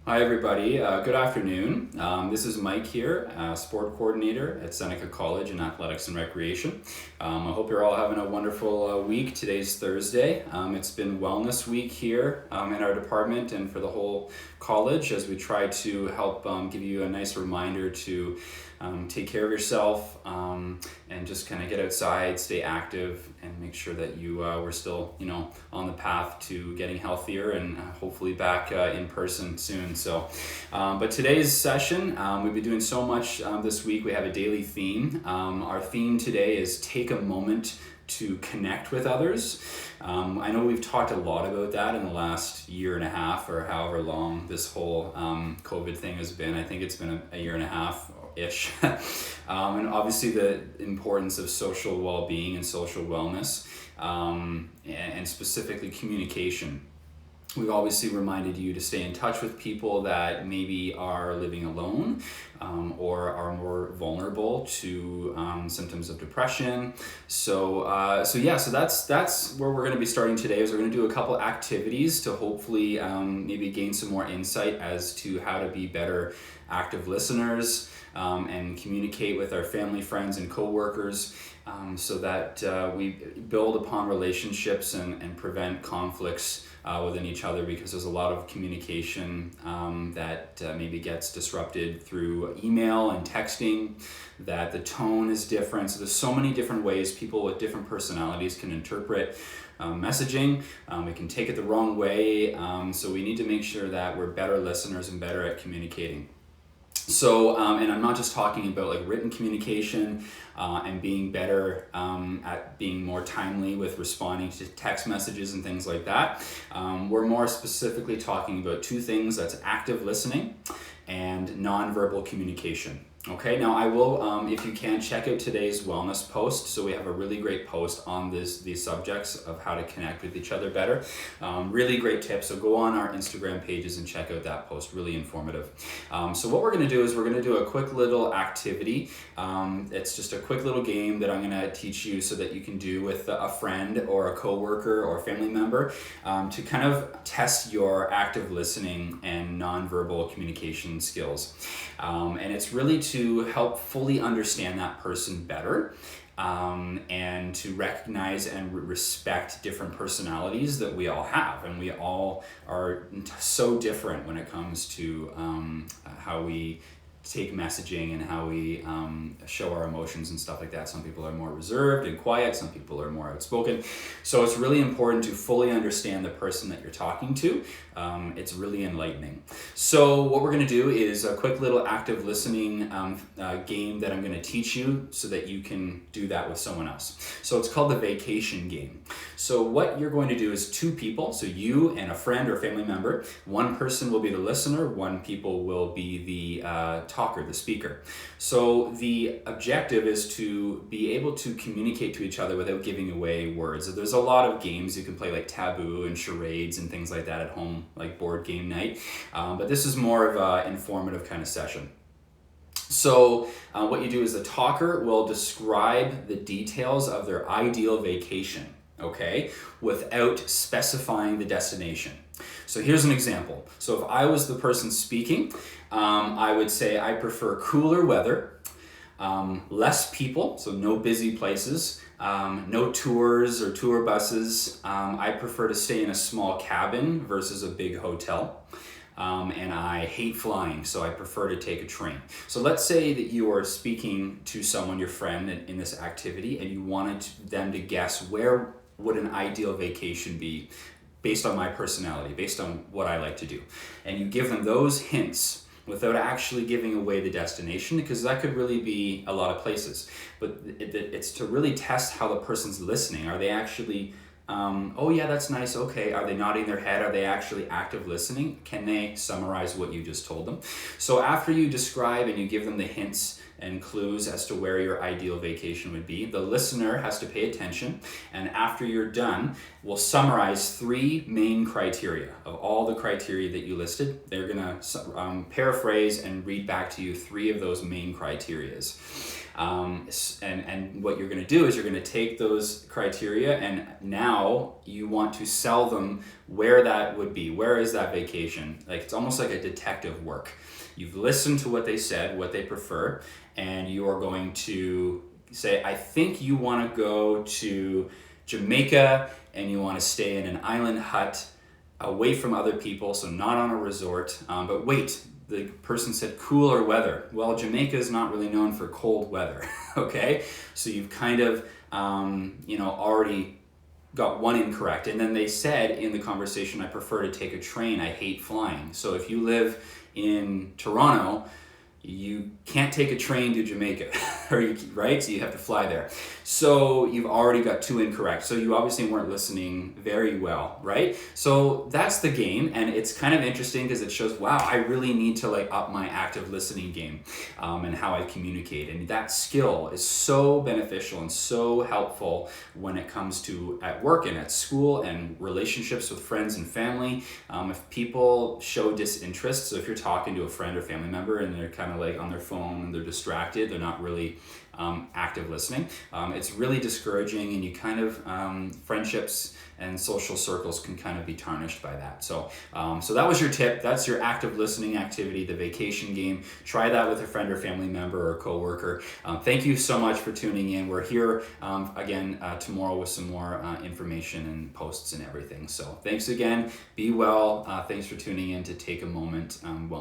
Hi everybody, good afternoon. This is Mike here, sport coordinator at Seneca College in Athletics and Recreation. I hope you're all having a wonderful week. Today's Thursday. It's been Wellness Week here in our department and for the whole college as we try to help give you a nice reminder to take care of yourself and just kind of get outside, stay active, and make sure that we're still, on the path to getting healthier and hopefully back in person soon. But today's session, we've been doing so much this week. We have a daily theme. Our theme today is take a moment to connect with others. I know we've talked a lot about that in the last year and a half or however long this whole COVID thing has been. I think it's been a year and a half ish. And obviously the importance of social well-being and social wellness, and specifically communication. We've obviously reminded you to stay in touch with people that maybe are living alone or are more vulnerable to symptoms of depression. So that's where we're going to be starting today. Is we're going to do a couple activities to hopefully maybe gain some more insight as to how to be better active listeners and communicate with our family, friends, and coworkers. So that we build upon relationships and prevent conflicts within each other, because there's a lot of communication that maybe gets disrupted through email and texting, that the tone is different. So there's so many different ways people with different personalities can interpret messaging. We can take it the wrong way. So we need to make sure that we're better listeners and better at communicating. So, and I'm not just talking about like written communication and being better at being more timely with responding to text messages and things like that. We're more specifically talking about two things: that's active listening and nonverbal communication. Okay, now I will, if you can, check out today's wellness post. So we have a really great post on these subjects of how to connect with each other better. Really great tips. So go on our Instagram pages and check out that post. Really informative. So what we're going to do is we're going to do a quick little activity. It's just a quick little game that I'm going to teach you so that you can do with a friend or a coworker or a family member to kind of test your active listening and nonverbal communication skills. And it's really to help fully understand that person better, and to recognize and respect different personalities that we all have. And we all are so different when it comes to how we take messaging and how we show our emotions and stuff like that. Some people are more reserved and quiet, some people are more outspoken. So it's really important to fully understand the person that you're talking to. It's really enlightening. So what we're going to do is a quick little active listening game that I'm going to teach you so that you can do that with someone else. So it's called the vacation game. So what you're going to do is two people, so you and a friend or family member. One person will be the listener, one people will be the talker, the speaker. So the objective is to be able to communicate to each other without giving away words. There's a lot of games you can play, like Taboo and charades and things like that at home, like board game night. But this is more of an informative kind of session. So what you do is the talker will describe the details of their ideal vacation, okay, without specifying the destination. So here's an example. So if I was the person speaking, I would say I prefer cooler weather, less people, so no busy places, no tours or tour buses. I prefer to stay in a small cabin versus a big hotel. And I hate flying, so I prefer to take a train. So let's say that you are speaking to someone, your friend, in this activity, and you wanted them to guess where would an ideal vacation be based on my personality, based on what I like to do. And you give them those hints without actually giving away the destination, because that could really be a lot of places. But it's to really test how the person's listening. Are they actually, oh yeah, that's nice, okay. Are they nodding their head? Are they actually active listening? Can they summarize what you just told them? So after you describe and you give them the hints and clues as to where your ideal vacation would be, the listener has to pay attention, and after you're done, we'll summarize three main criteria of all the criteria that you listed. They're gonna paraphrase and read back to you three of those main criterias. And what you're going to do is you're going to take those criteria, and now you want to sell them where that would be. Where is that vacation? Like, it's almost like a detective work. You've listened to what they said, what they prefer, and you are going to say, I think you want to go to Jamaica and you want to stay in an island hut away from other people, so not on a resort. But wait, the person said cooler weather. Well, Jamaica is not really known for cold weather, okay? So you've kind of, already got one incorrect. And then they said in the conversation, I prefer to take a train, I hate flying. So if you live in Toronto, you can't take a train to Jamaica, right? So you have to fly there. So you've already got two incorrect. So you obviously weren't listening very well, right? So that's the game, and it's kind of interesting because it shows, wow, I really need to like up my active listening game and how I communicate. And that skill is so beneficial and so helpful when it comes to at work and at school and relationships with friends and family. If people show disinterest, so if you're talking to a friend or family member and they're kind of like on their phone and they're distracted, they're not really active listening, it's really discouraging, and you kind of friendships and social circles can kind of be tarnished by that. So that was your tip. That's your active listening activity, the vacation game. Try that with a friend or family member or coworker. Thank you so much for tuning in. We're here again tomorrow with some more information and posts and everything. So thanks again. Be well. Thanks for tuning in to Take a Moment Wellness.